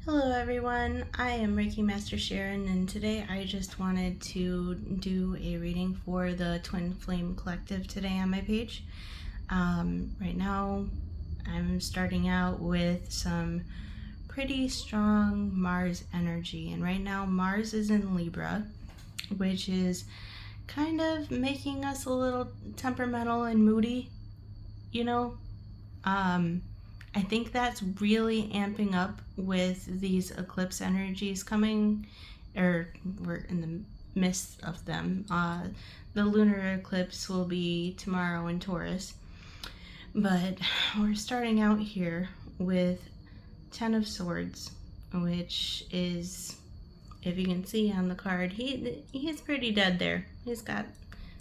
Hello everyone, I am Reiki Master Sharon, and today I just wanted to do a reading for the Twin Flame Collective today on my page. Right now I'm starting out with some pretty strong Mars energy, and right now Mars is in Libra, which is kind of making us a little temperamental and moody, you know. I think that's really amping up with these eclipse energies coming, or we're in the midst of them. The lunar eclipse will be tomorrow in Taurus, but we're starting out here with 10 of Swords, which is, if you can see on the card, he's pretty dead there. He's got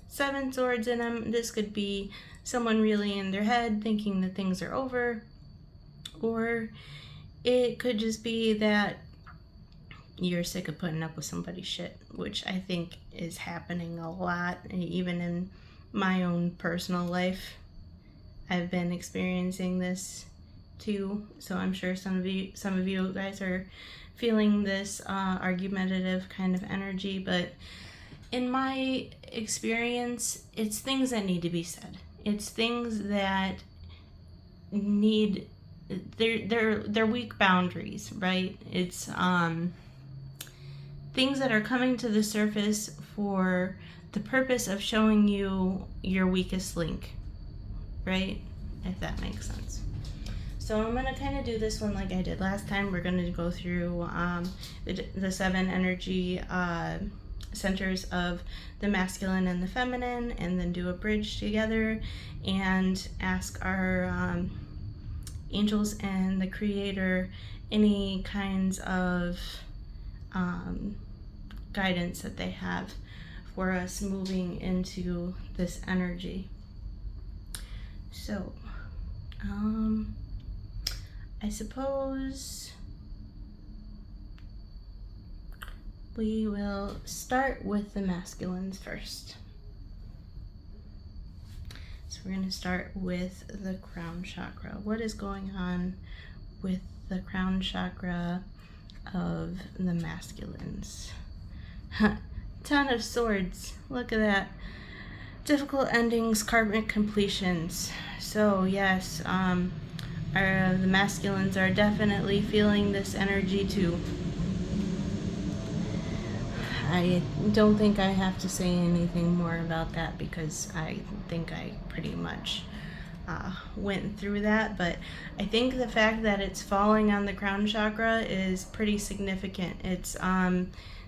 7 swords in him. This could be someone really in their head thinking that things are over, or it could just be that you're sick of putting up with somebody's shit, which I think is happening a lot, even in my own personal life. I've been experiencing this too, so I'm sure some of you guys are feeling this argumentative kind of energy, but in my experience, it's things that need to be said. It's things that need, they're weak boundaries, right? It's things that are coming to the surface for the purpose of showing you your weakest link, right? If that makes sense. So I'm going to kind of do this one like I did last time. We're going to go through the 7 energy centers of the masculine and the feminine, and then do a bridge together and ask our angels and the creator any kinds of guidance that they have for us moving into this energy. So I suppose we will start with the masculines first. So we're going to start with the crown chakra. What is going on with the crown chakra of the masculines? 10 of Swords. Look at that. Difficult endings, karmic completions. So yes, the masculines are definitely feeling this energy too. I don't think I have to say anything more about that, because I think I pretty much went through that, but I think the fact that it's falling on the crown chakra is pretty significant. It's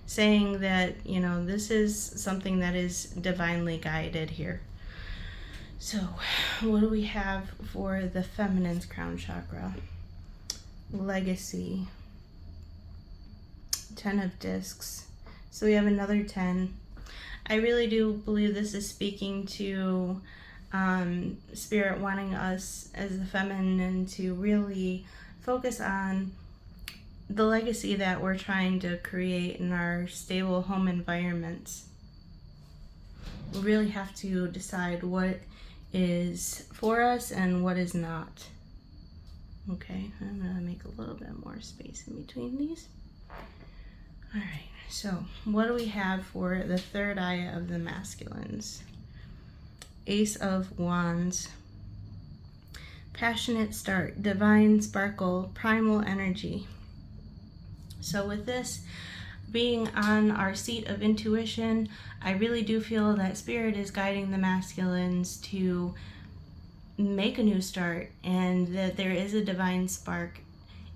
saying that, you know, this is something that is divinely guided here. So what do we have for the feminine's crown chakra? Legacy. 10 of discs. So we have another 10. I really do believe this is speaking to Spirit wanting us as the feminine to really focus on the legacy that we're trying to create in our stable home environments. We really have to decide what is for us and what is not. Okay, I'm gonna make a little bit more space in between these. All right, so what do we have for the third eye of the masculines? Ace of Wands. Passionate start, divine sparkle, primal energy. So with this being on our seat of intuition, I really do feel that Spirit is guiding the masculines to make a new start, and that there is a divine spark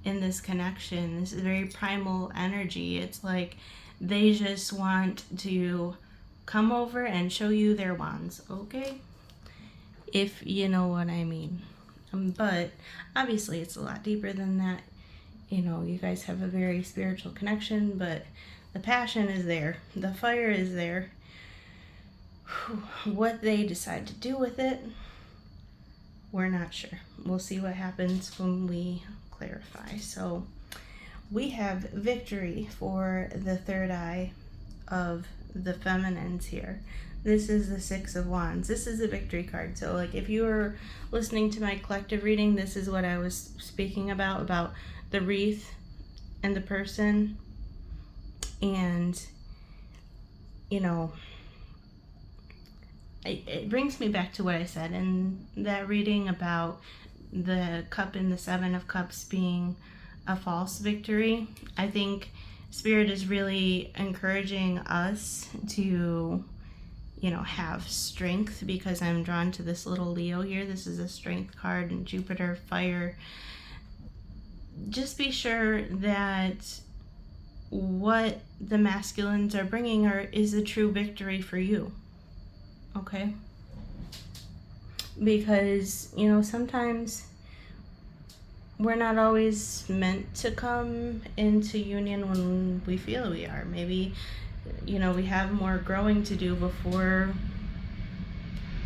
in this connection. This is very primal energy. It's like they just want to come over and show you their wands, okay? If you know what I mean. But obviously it's a lot deeper than that. You know, you guys have a very spiritual connection, but the passion is there. The fire is there. What they decide to do with it, we're not sure. We'll see what happens when we clarify. So we have victory for the third eye of the feminines here. This is the 6 of Wands. This is a victory card. So like if you were listening to my collective reading, this is what I was speaking about the wreath and the person. And, you know, it brings me back to what I said in that reading about the cup and the Seven of Cups being a false victory. I think Spirit is really encouraging us to, have strength, because I'm drawn to this little Leo here. This is a strength card, and Jupiter, fire. Just be sure that what the masculines are bringing is a true victory for you. Okay? Because, sometimes we're not always meant to come into union when we feel we are. Maybe, we have more growing to do before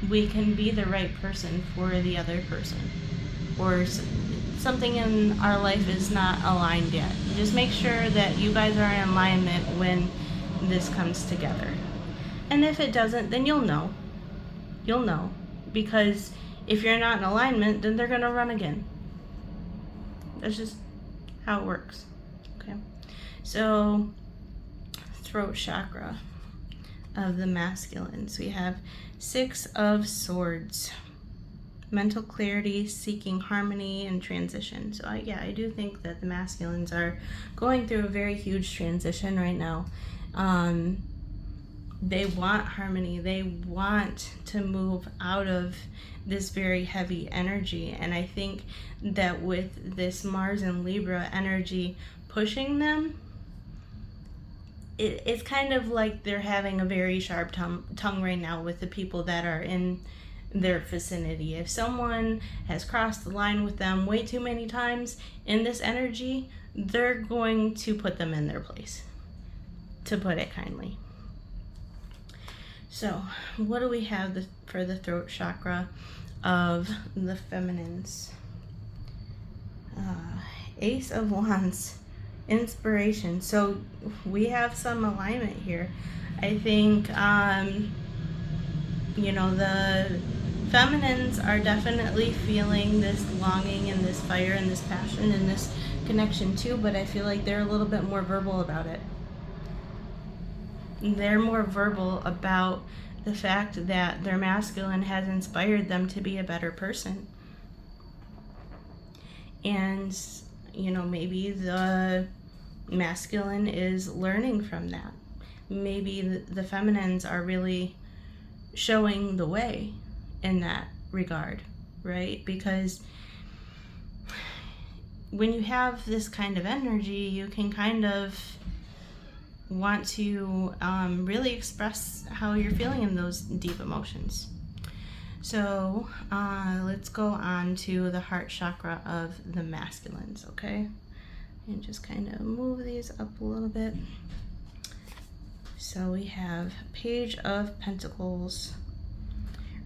we can be the right person for the other person. Or something in our life is not aligned yet. Just make sure that you guys are in alignment when this comes together. And if it doesn't, then you'll know. You'll know. Because if you're not in alignment, then they're going to run again. That's just how it works. Okay. So, throat chakra of the masculines. We have 6 of Swords. Mental clarity, seeking harmony, and transition. So I do think that the masculines are going through a very huge transition right now. They want harmony. They want to move out of this very heavy energy. And I think that with this Mars and Libra energy pushing them, it's kind of like they're having a very sharp tongue right now with the people that are in their vicinity. If someone has crossed the line with them way too many times in this energy, they're going to put them in their place, to put it kindly. So, what do we have for the throat chakra of the feminines? Ace of Wands, inspiration. So, we have some alignment here. I think, the feminines are definitely feeling this longing and this fire and this passion and this connection too, but I feel like they're a little bit more verbal about it. They're more verbal about the fact that their masculine has inspired them to be a better person. And, maybe the masculine is learning from that. Maybe the feminines are really showing the way in that regard, right? Because when you have this kind of energy, you can kind of want to really express how you're feeling in those deep emotions. So let's go on to the heart chakra of the masculines, okay? And just kind of move these up a little bit. So we have Page of Pentacles,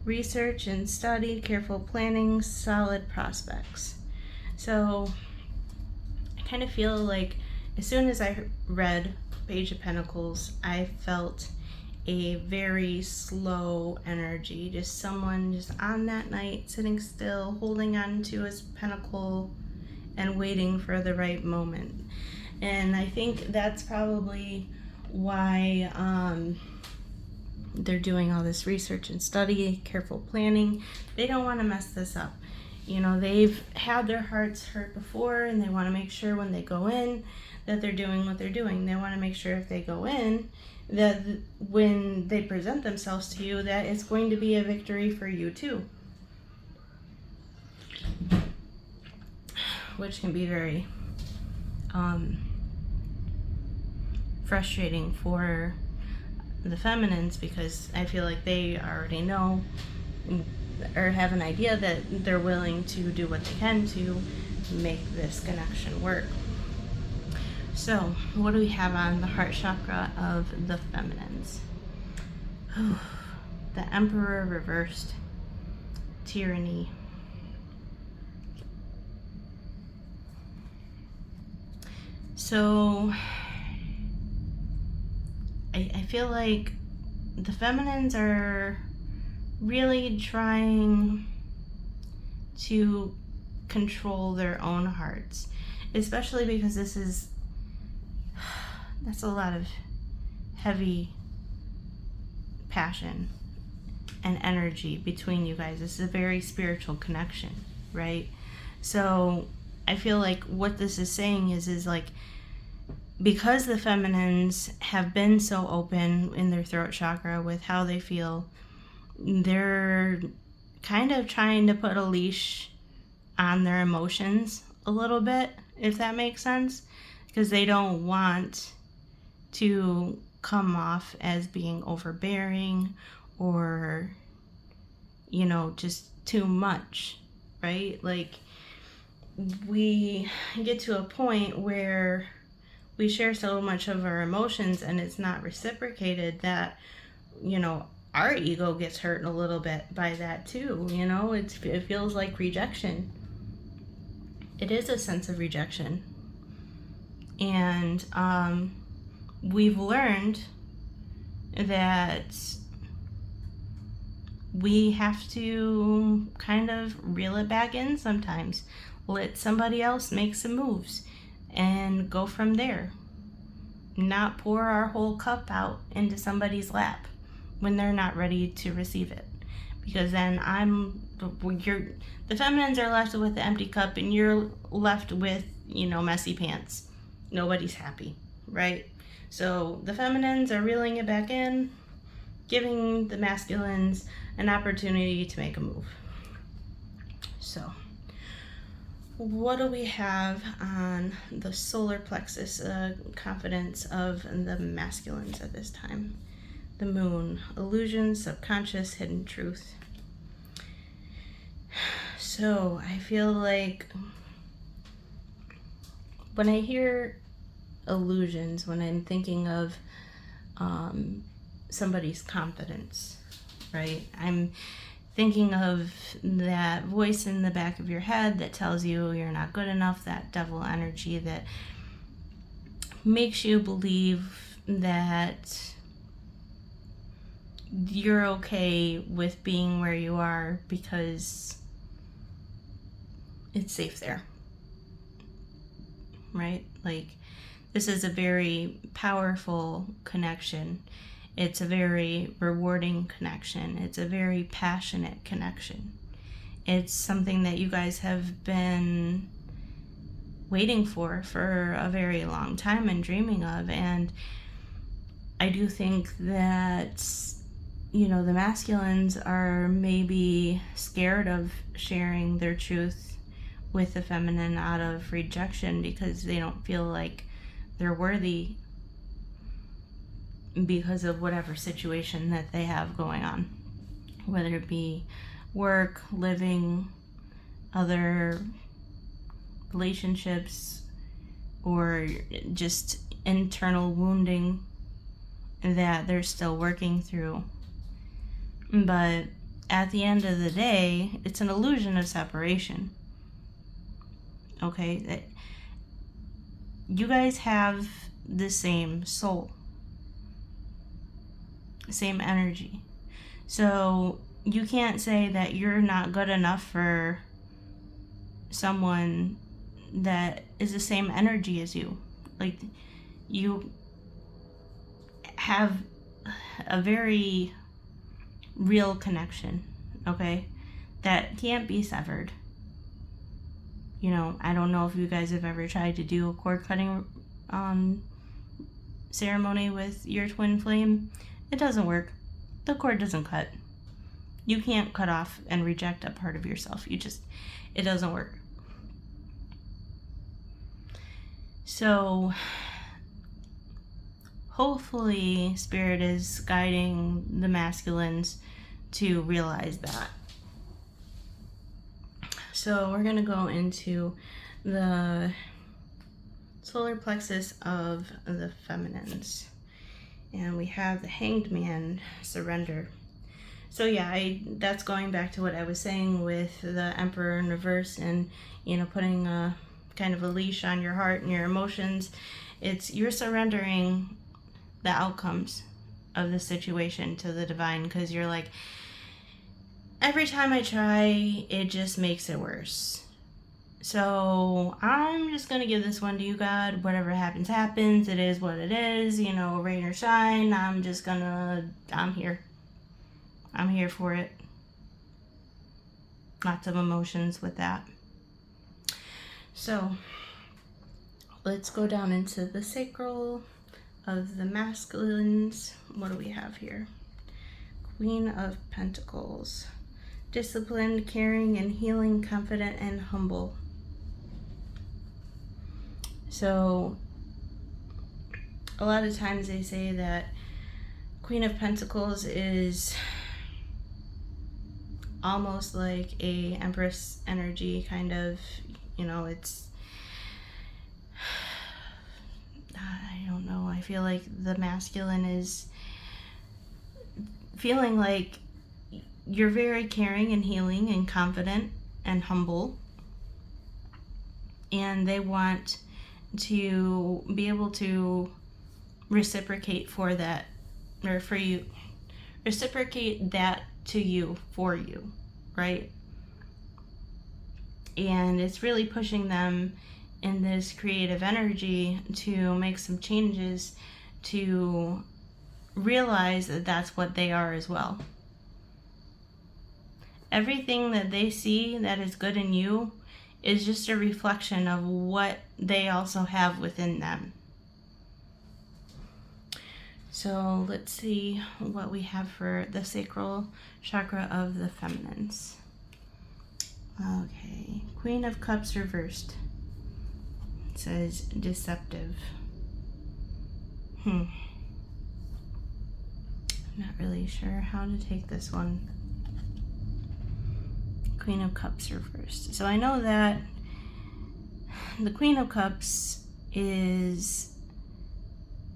research and study, careful planning, solid prospects. So I kind of feel like as soon as I read Page of Pentacles, I felt a very slow energy, just someone just on that night sitting still, holding on to his pentacle and waiting for the right moment. And I think that's probably why they're doing all this research and study, careful planning. They don't want to mess this up. They've had their hearts hurt before, and they want to make sure when they go in that they're doing what they're doing. They want to make sure if they go in that when they present themselves to you, that it's going to be a victory for you too. Which can be very frustrating for the feminines, because I feel like they already know or have an idea that they're willing to do what they can to make this connection work. So, what do we have on the heart chakra of the feminines? The Emperor reversed, tyranny. So, I feel like the feminines are really trying to control their own hearts, especially because this is That's a lot of heavy passion and energy between you guys. This is a very spiritual connection, right? So I feel like what this is saying is like, because the feminines have been so open in their throat chakra with how they feel, they're kind of trying to put a leash on their emotions a little bit, if that makes sense, because they don't want to come off as being overbearing or, you know, just too much, right? Like, we get to a point where we share so much of our emotions and it's not reciprocated that, you know, our ego gets hurt a little bit by that too. You know, it feels like rejection. It is a sense of rejection. And we've learned that we have to kind of reel it back in sometimes. Let somebody else make some moves and go from there. Not pour our whole cup out into somebody's lap when they're not ready to receive it. Because then the feminines are left with the empty cup and you're left with, you know, messy pants. Nobody's happy, right? So the feminines are reeling it back in, giving the masculines an opportunity to make a move. So what do we have on the solar plexus confidence of the masculines at this time? The moon, illusion, subconscious, hidden truth. So I feel like when I hear illusions, when I'm thinking of somebody's confidence, right? I'm thinking of that voice in the back of your head that tells you you're not good enough, that devil energy that makes you believe that you're okay with being where you are because it's safe there, right? Like, this is a very powerful connection. It's a very rewarding connection. It's a very passionate connection. It's something that you guys have been waiting for a very long time and dreaming of. And I do think that, you know, the masculines are maybe scared of sharing their truth with the feminine out of rejection because they don't feel like they're worthy because of whatever situation that they have going on, whether it be work, living, other relationships, or just internal wounding that they're still working through. But at the end of the day, it's an illusion of separation. Okay? That you guys have the same soul, same energy. So you can't say that you're not good enough for someone that is the same energy as you. Like, you have a very real connection, okay, that can't be severed. You know, I don't know if you guys have ever tried to do a cord cutting ceremony with your twin flame. It doesn't work. The cord doesn't cut. You can't cut off and reject a part of yourself. It doesn't work. So hopefully Spirit is guiding the masculines to realize that. So we're going to go into the solar plexus of the feminines. And we have the Hanged Man, surrender. So yeah, that's going back to what I was saying with the Emperor in reverse and, you know, putting a kind of a leash on your heart and your emotions. You're surrendering the outcomes of the situation to the divine, because you're like, every time I try, it just makes it worse. So I'm just going to give this one to you, God. Whatever happens, happens. It is what it is. You know, rain or shine. I'm here. I'm here for it. Lots of emotions with that. So let's go down into the sacral of the masculines. What do we have here? Queen of Pentacles. Disciplined, caring, and healing, confident, and humble. So a lot of times they say that Queen of Pentacles is almost like a Empress energy, kind of, you know, it's, I don't know, I feel like the masculine is feeling like you're very caring and healing and confident and humble, and they want to be able to reciprocate for that, or for you, reciprocate that to you, for you, right? And it's really pushing them in this creative energy to make some changes, to realize that that's what they are as well. Everything that they see that is good in you is just a reflection of what they also have within them. So let's see what we have for the sacral chakra of the feminines. Okay, Queen of Cups reversed. It says deceptive. Not really sure how to take this one. Queen of Cups reversed. So I know that the Queen of Cups is,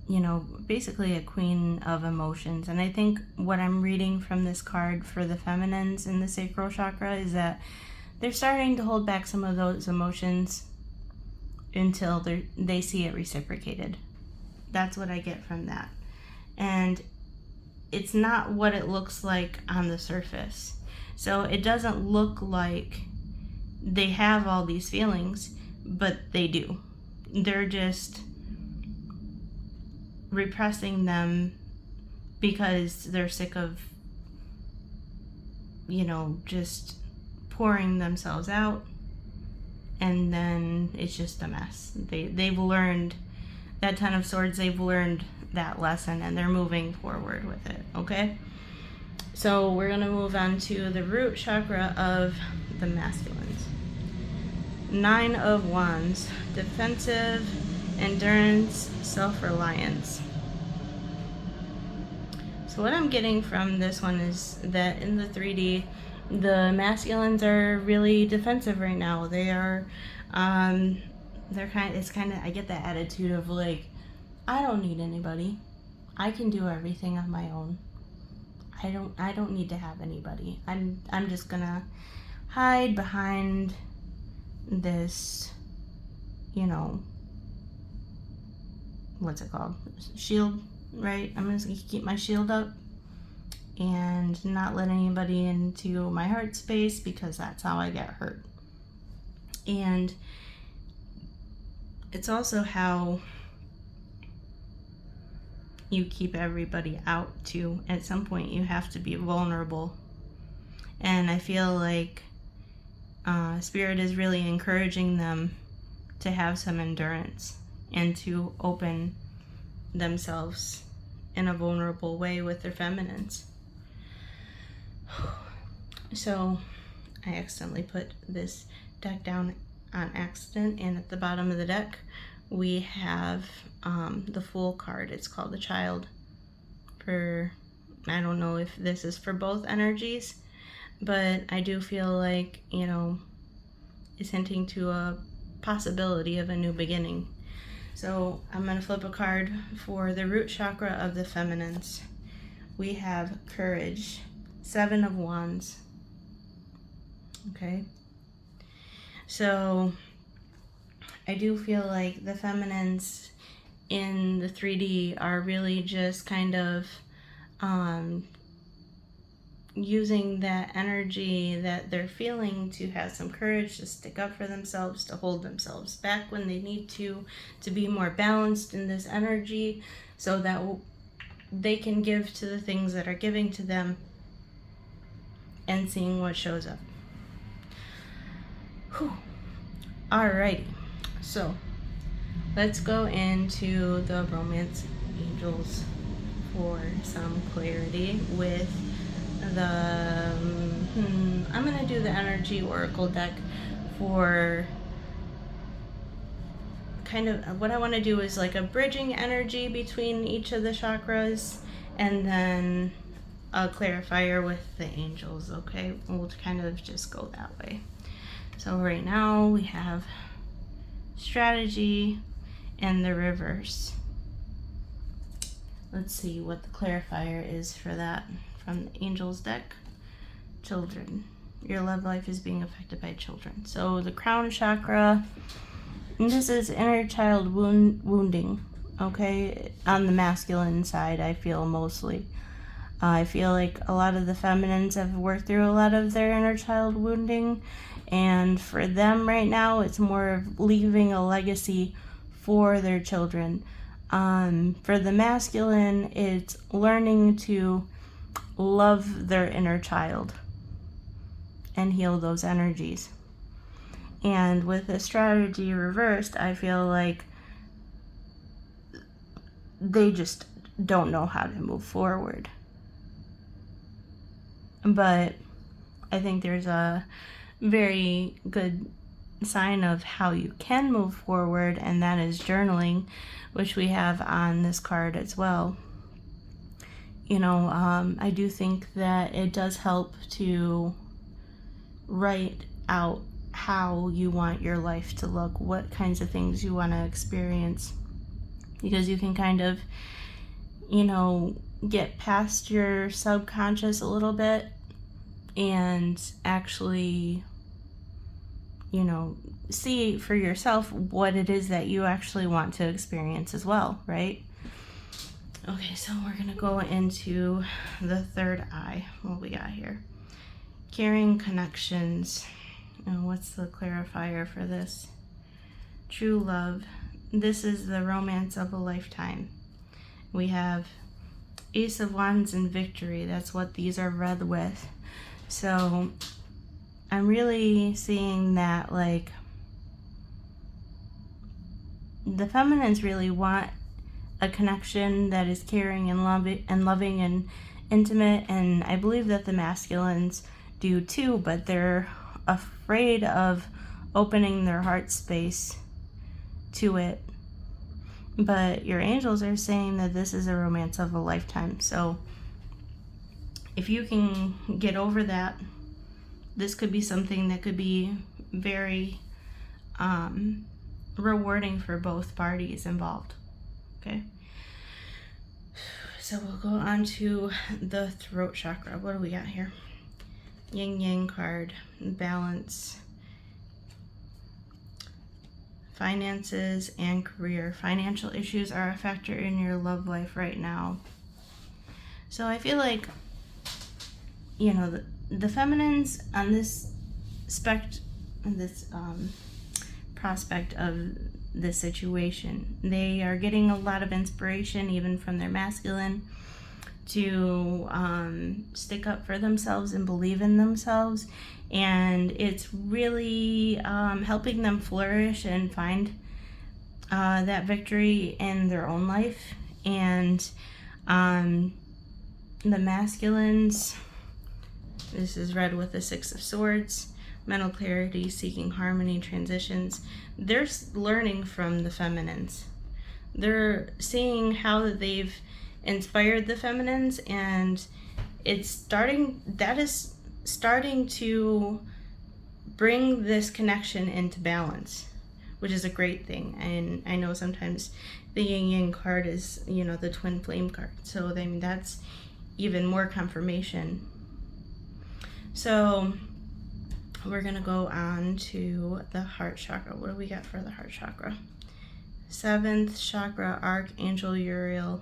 you know, basically a queen of emotions. And I think what I'm reading from this card for the feminines in the sacral chakra is that they're starting to hold back some of those emotions until they see it reciprocated. That's what I get from that. And it's not what it looks like on the surface. So it doesn't look like they have all these feelings, but they do. They're just repressing them because they're sick of, you know, just pouring themselves out, and then it's just a mess. They've learned that 10 of Swords, they've learned that lesson, and they're moving forward with it, okay? So we're going to move on to the root chakra of the masculines. 9 of Wands, defensive, endurance, self-reliance. So what I'm getting from this one is that in the 3D, the masculines are really defensive right now. They are, I get that attitude of like, I don't need anybody. I can do everything on my own. I don't need to have anybody. I'm just gonna hide behind this, you know, what's it called? Shield, right? I'm just gonna keep my shield up and not let anybody into my heart space, because that's how I get hurt. And it's also how you keep everybody out too. At some point you have to be vulnerable, and I feel like Spirit is really encouraging them to have some endurance and to open themselves in a vulnerable way with their feminines. So I accidentally put this deck down on accident, and at the bottom of the deck we have the Fool card. It's called the Child. I don't know if this is for both energies, but I do feel like, you know, it's hinting to a possibility of a new beginning. So I'm going to flip a card for the root chakra of the feminines. We have Courage, 7 of Wands. Okay. So I do feel like the feminines in the 3D are really just kind of using that energy that they're feeling to have some courage to stick up for themselves, to hold themselves back when they need to be more balanced in this energy so that they can give to the things that are giving to them, and seeing what shows up. Whew. Alrighty, so let's go into the romance angels for some clarity with the I'm gonna do the energy oracle deck for kind of what I want to do is like a bridging energy between each of the chakras, and then a clarifier with the angels. Okay, we'll kind of just go that way. So right now we have strategy and the reverse. Let's see what the clarifier is for that from the angels deck. Children. Your love life is being affected by children. So the crown chakra, this is inner child wounding, okay? On the masculine side, I feel mostly. I feel like a lot of the feminines have worked through a lot of their inner child wounding, and for them right now, it's more of leaving a legacy for their children. For the masculine, it's learning to love their inner child and heal those energies. And with the strategy reversed, I feel like they just don't know how to move forward. But I think there's a very good sign of how you can move forward, and that is journaling, which we have on this card as well. You know, I do think that it does help to write out how you want your life to look, what kinds of things you want to experience, because you can kind of, you know, get past your subconscious a little bit and actually, you know, see for yourself what it is that you actually want to experience as well, right? Okay, so we're gonna go into the third eye. What we got here? Caring connections. And what's the clarifier for this? True love. This is the romance of a lifetime. We have Ace of Wands and Victory. That's what these are read with. So I'm really seeing that, like, the feminines really want a connection that is caring and loving and intimate, and I believe that the masculines do too, but they're afraid of opening their heart space to it. But your angels are saying that this is a romance of a lifetime. So if you can get over that, this could be something that could be very rewarding for both parties involved. Okay, so we'll go on to the throat chakra. What do we got here? Yin Yang card, balance, finances and career. Financial issues are a factor in your love life right now. So I feel like, you know, the feminines on this prospect of this situation, they are getting a lot of inspiration even from their masculine to stick up for themselves and believe in themselves, and it's really helping them flourish and find that victory in their own life. And the masculines, this is read with the Six of Swords, mental clarity, seeking harmony, transitions. They're learning from the feminines. They're seeing how they've inspired the feminines, and it's starting to bring this connection into balance, which is a great thing. And I know sometimes the yin yang card is, you know, the twin flame card, so I mean that's even more confirmation. So we're gonna go on to the heart chakra. What do we got for the heart chakra? 7th chakra, Archangel Uriel.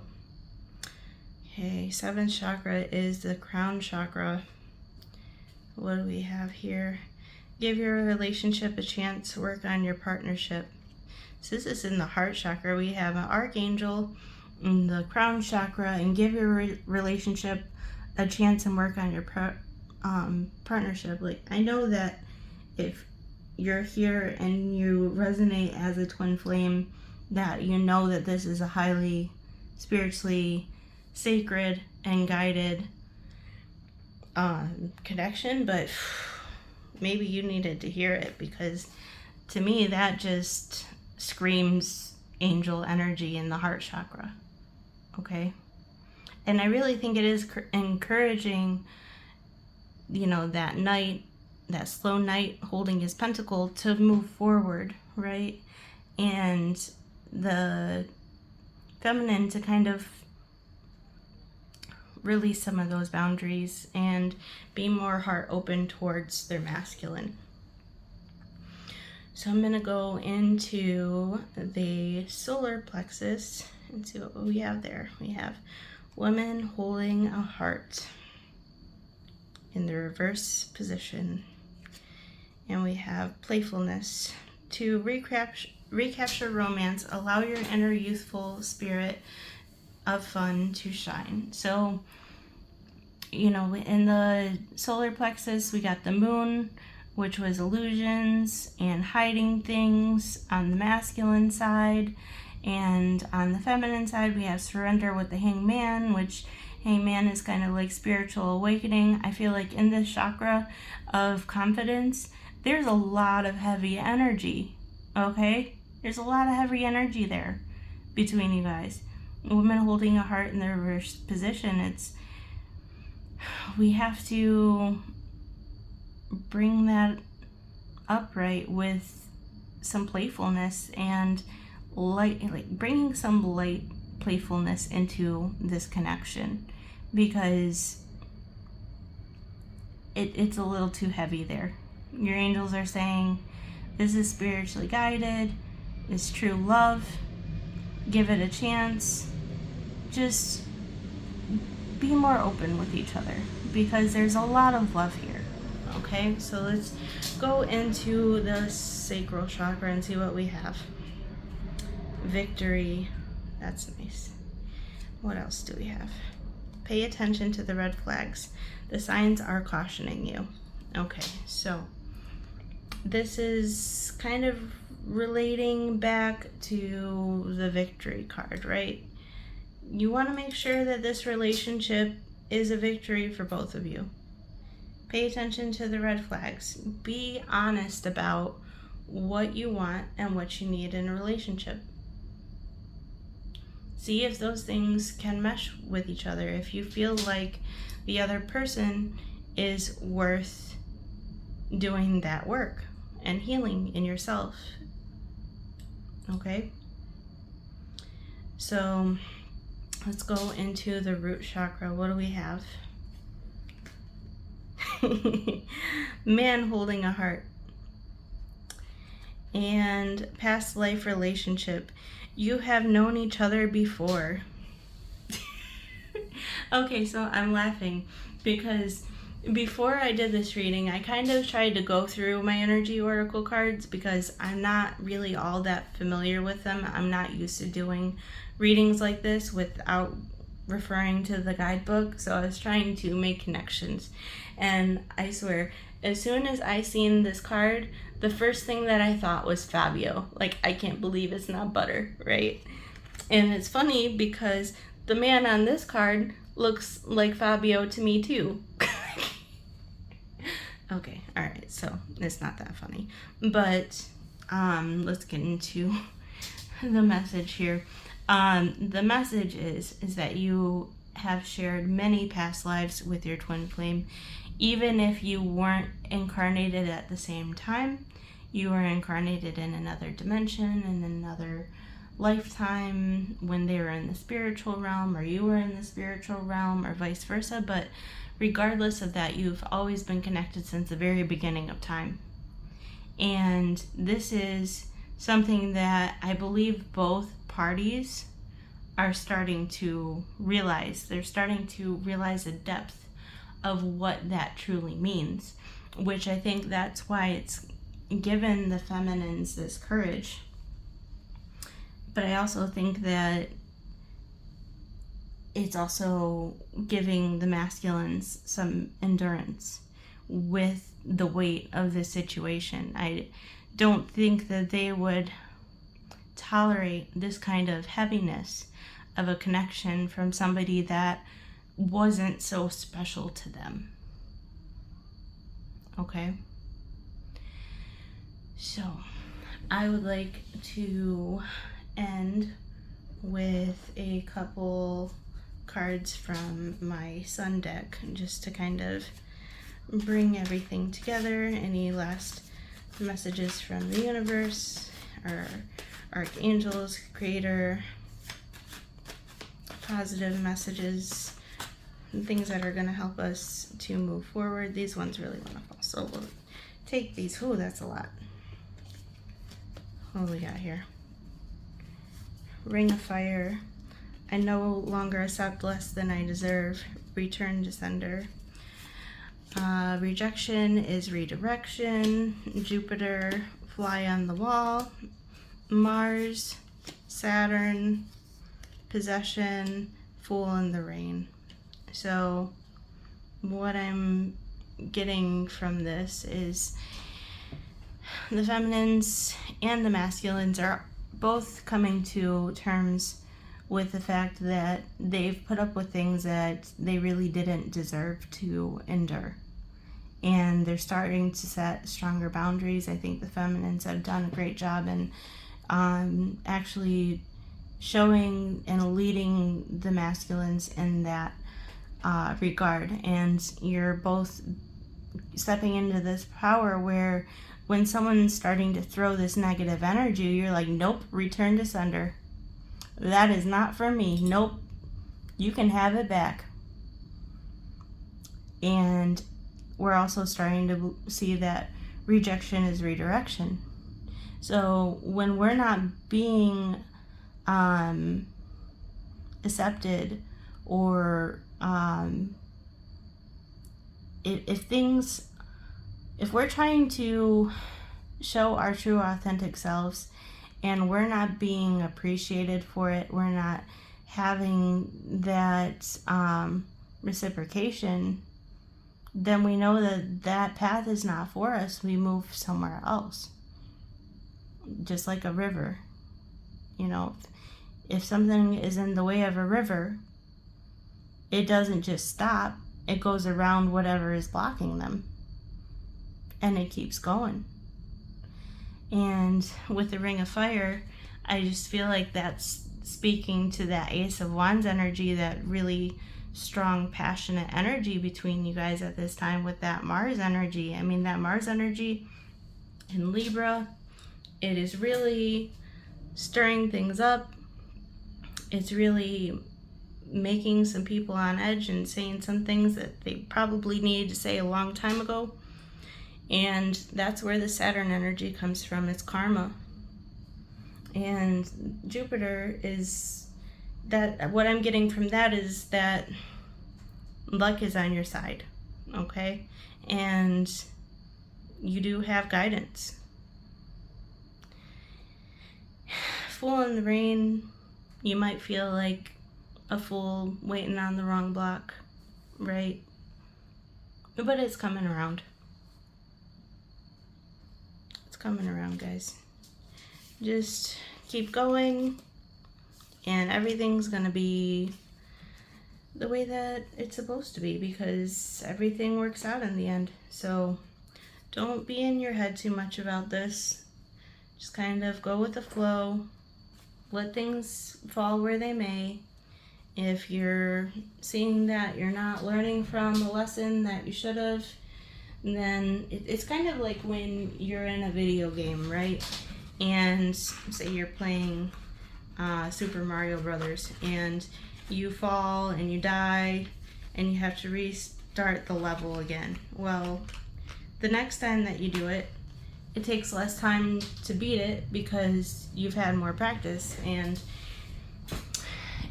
Okay, 7th chakra is the crown chakra. What do we have here? Give your relationship a chance, work on your partnership. So this is in the heart chakra. We have an archangel in the crown chakra, and give your relationship a chance and work on your partnership. Like, I know that if you're here and you resonate as a twin flame, that you know that this is a highly spiritually sacred and guided connection, but maybe you needed to hear it, because to me that just screams angel energy in the heart chakra. Okay, and I really think it is encouraging, you know, that knight, that slow knight holding his pentacle, to move forward, right? And the feminine to kind of release some of those boundaries and be more heart open towards their masculine. So I'm going to go into the solar plexus and see what we have there. We have woman holding a heart in the reverse position. And we have playfulness. To recapture romance, allow your inner youthful spirit of fun to shine. So, you know, in the solar plexus, we got the moon, which was illusions and hiding things on the masculine side. And on the feminine side, we have surrender with the hangman, which hangman is kind of like spiritual awakening. I feel like in this chakra of confidence, there's a lot of heavy energy, okay? There's a lot of heavy energy there between you guys. Women holding a heart in the reverse position, we have to bring that upright with some playfulness and light, like bringing some light playfulness into this connection, because it's a little too heavy there. Your angels are saying this is spiritually guided, it's true love, give it a chance, just be more open with each other, because there's a lot of love here. Okay, so let's go into the sacral chakra and see what we have. Victory, that's nice. What else do we have? Pay attention to the red flags. The signs are cautioning you. Okay, so this is kind of relating back to the victory card, right? You want to make sure that this relationship is a victory for both of you. Pay attention to the red flags. Be honest about what you want and what you need in a relationship. See if those things can mesh with each other. If you feel like the other person is worth doing that work and healing in yourself. Okay? So let's go into the root chakra. What do we have? Man holding a heart. And past life relationship. You have known each other before. Okay, so I'm laughing because before I did this reading, I kind of tried to go through my energy oracle cards because I'm not really all that familiar with them. I'm not used to doing readings like this without referring to the guidebook, so I was trying to make connections. And I swear, as soon as I seen this card, the first thing that I thought was Fabio. Like, I can't believe it's not Butter, right? And it's funny because the man on this card looks like Fabio to me too. Okay, alright, so it's not that funny. But let's get into the message here. The message is that you have shared many past lives with your twin flame. Even if you weren't incarnated at the same time, you were incarnated in another dimension, in another lifetime, when they were in the spiritual realm, or you were in the spiritual realm, or vice versa. But regardless of that, you've always been connected since the very beginning of time. And this is something that I believe both parties are starting to realize. They're starting to realize the depth of what that truly means, which I think that's why it's given the feminines this courage. But I also think that it's also giving the masculines some endurance with the weight of the situation. I don't think that they would tolerate this kind of heaviness of a connection from somebody that wasn't so special to them. Okay? So, I would like to end with a couple cards from my sun deck, just to kind of bring everything together. Any last messages from the universe, or archangels, creator, positive messages, and things that are going to help us to move forward. These ones really want to fall, so we'll take these. Ooh, that's a lot. What do we got here? Ring of Fire. I no longer accept less than I deserve. Return to sender. Rejection is redirection. Jupiter, fly on the wall. Mars, Saturn, possession, Fool in the rain. So what I'm getting from this is the feminines and the masculines are both coming to terms with the fact that they've put up with things that they really didn't deserve to endure. And they're starting to set stronger boundaries. I think the feminines have done a great job in actually showing and leading the masculines in that regard. And you're both stepping into this power where when someone's starting to throw this negative energy, you're like, nope, return to sender. That is not for me. Nope. You can have it back. And we're also starting to see that rejection is redirection. So when we're not being accepted, or if we're trying to show our true authentic selves and we're not being appreciated for it, we're not having that reciprocation, then we know that that path is not for us. We move somewhere else. Just like a river. You know, if something is in the way of a river, it doesn't just stop. It goes around whatever is blocking them. And it keeps going. And with the Ring of Fire, I just feel like that's speaking to that Ace of Wands energy, that really strong, passionate energy between you guys at this time with that Mars energy. I mean, that Mars energy in Libra, it is really stirring things up. It's really making some people on edge and saying some things that they probably needed to say a long time ago. And that's where the Saturn energy comes from. It's karma. And Jupiter is that, what I'm getting from that is that luck is on your side, okay? And you do have guidance. Fool in the rain, you might feel like a fool waiting on the wrong block, right? But it's coming around. It's coming around, guys. Just keep going, and everything's gonna be the way that it's supposed to be, because everything works out in the end. So don't be in your head too much about this. Just kind of go with the flow. Let things fall where they may. If you're seeing that you're not learning from a lesson that you should have, then it's kind of like when you're in a video game, right? And say you're playing Super Mario Brothers, and you fall and you die and you have to restart the level again. Well, the next time that you do it, it takes less time to beat it because you've had more practice, and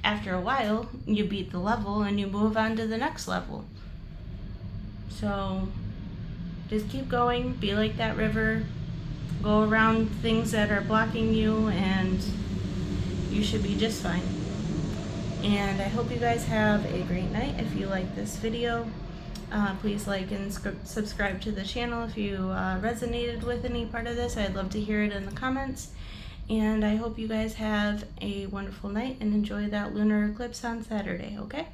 after a while you beat the level and you move on to the next level. So just keep going, be like that river, go around things that are blocking you, and you should be just fine. And I hope you guys have a great night. If you like this video, please like and subscribe to the channel. If you resonated with any part of this, I'd love to hear it in the comments. And I hope you guys have a wonderful night and enjoy that lunar eclipse on Saturday, okay?